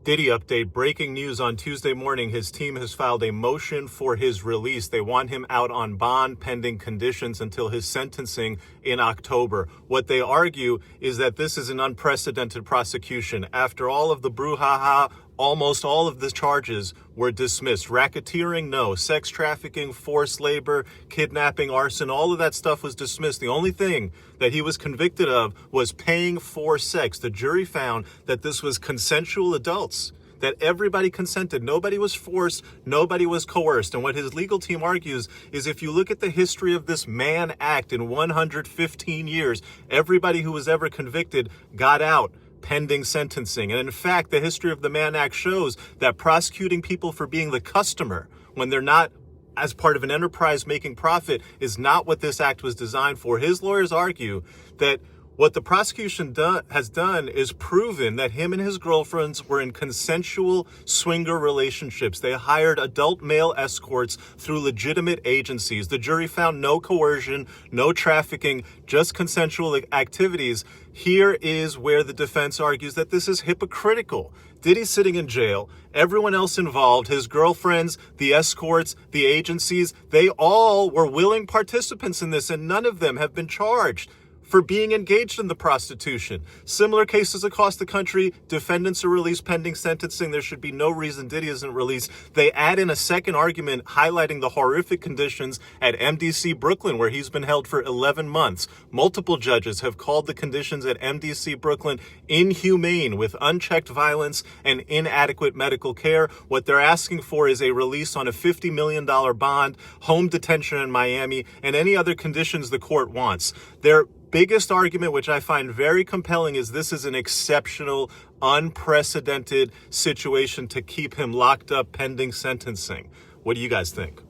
Diddy update, breaking news on Tuesday morning. His team has filed a motion for his release. They want him out on bond pending conditions until his sentencing in October. What they argue is that this is an unprecedented prosecution. After all of the brouhaha, almost all of the charges were dismissed. Racketeering, no. Sex trafficking, forced labor, kidnapping, arson, all of that stuff was dismissed. The only thing that he was convicted of was paying for sex. The jury found that this was consensual adults, that everybody consented. Nobody was forced. Nobody was coerced. And what his legal team argues is if you look at the history of this Mann Act in 115 years, everybody who was ever convicted got out pending sentencing. And in fact, the history of the Mann Act shows that prosecuting people for being the customer when they're not as part of an enterprise making profit is not what this act was designed for. His lawyers argue that what the prosecution has done is proven that him and his girlfriends were in consensual swinger relationships. They hired adult male escorts through legitimate agencies. The jury found no coercion, no trafficking, just consensual activities. Here is where the defense argues that this is hypocritical. Diddy's sitting in jail. Everyone else involved, his girlfriends, the escorts, the agencies, they all were willing participants in this, and none of them have been charged for being engaged in the prostitution. Similar cases across the country, defendants are released pending sentencing. There should be no reason Diddy isn't released. They add in a second argument highlighting the horrific conditions at MDC Brooklyn, where he's been held for 11 months. Multiple judges have called the conditions at MDC Brooklyn inhumane, with unchecked violence and inadequate medical care. What they're asking for is a release on a $50 million bond, home detention in Miami, and any other conditions the court wants. Their biggest argument, which I find very compelling, is this is an exceptional, unprecedented situation to keep him locked up pending sentencing. What do you guys think?